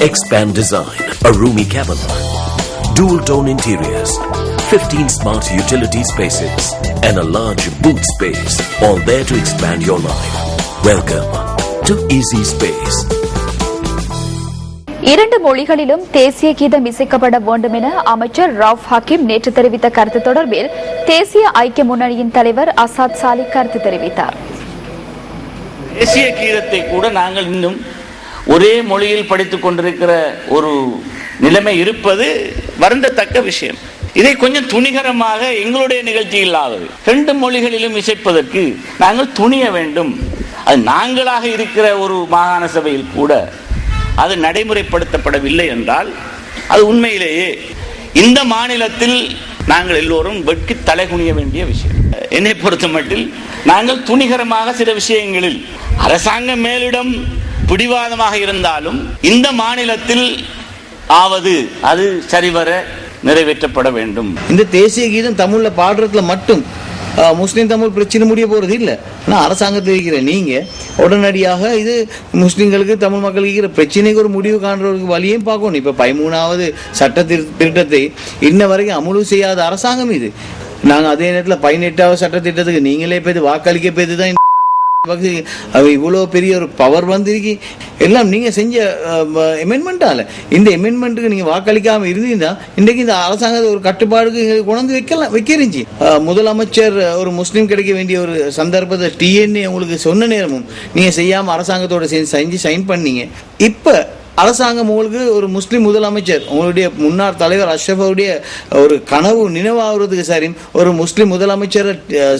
Expand Design, a roomy cabin, dual tone interiors, 15 smart utility spaces, and a large boot space, all there to expand your life. Welcome to Easy Space. இரண்டு மொழிகளிலும் தேசிய கீதம் இசைக்கப்பட வேண்டும் என அமைச்சர் ரவுப் ஹக்கீம் நேற்று தெரிவித்த கருத்து தொடர்பில் தேசிய ஐக்கிய முன்னணியின் தலைவர் அசாத் சாலி கருத்து தெரிவித்தார். தேசிய கீதத்தை கூட நாங்கள் இன்னும் ஒரே மொழியில் படித்துக் கொண்டிருக்கிற ஒரு நிலைமை இருப்பது வருந்தத்தக்க விஷயம். இதை கொஞ்சம் துணிகரமாக எங்களுடைய நிகழ்ச்சி இல்லாதது இரண்டு மொழிகளிலும் இசைப்பதற்கு நாங்கள் துணிய வேண்டும். அது நாங்களாக இருக்கிற ஒரு மாகாண சபையில் கூட அது நடைமுறைப்படுத்தப்படவில்லை என்றால் அது உண்மையிலேயே இந்த மாநிலத்தில் நாங்கள் எல்லோரும் வெட்கி தலைகுனிய வேண்டிய விஷயம். என்னை பொறுத்த மட்டில் நாங்கள் துணிகரமாக சில விஷயங்களில் அரசாங்க மேலிடம் பிடிவாதமாக இருந்தாலும் இந்த மாநிலத்தில் ஆவது அது சரிவர நிறைவேற்றப்பட வேண்டும். இந்த தேசிய கீதம் தமிழ்ல பாடுறதுல மட்டும் முஸ்லீம் தமிழ் பிரச்சனை முடிய போறது இல்லை. ஆனால் அரசாங்கத்தில் இருக்கிற நீங்க உடனடியாக இது முஸ்லீம்களுக்கு தமிழ் மக்களுக்கு இருக்கிற பிரச்சனைக்கு ஒரு முடிவு காண்றதுக்கு வழியும் பார்க்கணும். இப்ப 13வது சட்ட திருத்தத்தை இன்ன வரைக்கும் அமுல் செய்யாத அரசாங்கம் இது. நாங்க அதே நேரத்தில் 18வது சட்ட திட்டத்துக்கு நீங்களே போய் வாக்களிக்க போய்தான் இவ்வளவு பெரிய ஒரு பவர் வந்திருக்கு. எல்லாம் நீங்க செஞ்ச எமெண்ட்மெண்டால இந்த எமெண்ட்மெண்ட்டுக்கு நீங்க வாக்களிக்காம இருந்தீங்கன்னா இன்றைக்கு இந்த அரசாங்கத்தை ஒரு கட்டுப்பாடுக்கு கொண்டு வைக்கிறீங்க. முதலமைச்சர் ஒரு முஸ்லீம் கிடைக்க வேண்டிய ஒரு சந்தர்ப்பத்தை டிஎன்ஏ உங்களுக்கு சொன்ன நேரமும் நீங்க செய்யாம அரசாங்கத்தோட செஞ்சு சைன் பண்ணீங்க. இப்ப அரசாங்கம் உங்களுக்கு ஒரு முஸ்லீம் முதலமைச்சர் உங்களுடைய முன்னாள் தலைவர் அஷ்ரஃபுடைய ஒரு கனவு நினைவாகிறதுக்கு சரி ஒரு முஸ்லீம் முதலமைச்சர்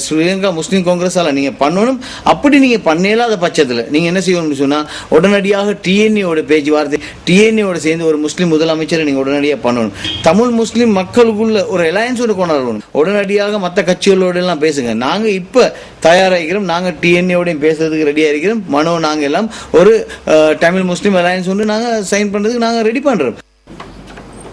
ஸ்ரீலங்கா முஸ்லீம் காங்கிரஸால நீங்க பண்ணணும். அப்படி நீங்க பண்ணலாத பட்சத்தில் நீங்க என்ன செய்யணும்னு சொன்னா உடனடியாக டிஎன்ஏவோட பேச்சுவார்த்தை டிஎன்ஏவோட சேர்ந்து ஒரு முஸ்லீம் முதலமைச்சரை நீங்க உடனடியாக பண்ணணும். தமிழ் முஸ்லீம் மக்களுக்குள்ள ஒரு அலையன்ஸ் ஒன்று கொண்டாடணும். உடனடியாக மற்ற கட்சிகளோட எல்லாம் பேசுங்க. நாங்க இப்ப தயாராகிறோம். நாங்க டிஎன்ஏவோடையும் பேசுறதுக்கு ரெடியா இருக்கிறோம். நாங்க எல்லாம் ஒரு தமிழ் முஸ்லீம் அலையன்ஸ் ஒன்று நாங்க சைன் பண்றதுக்கு நாங்க ரெடி பண்றோம்.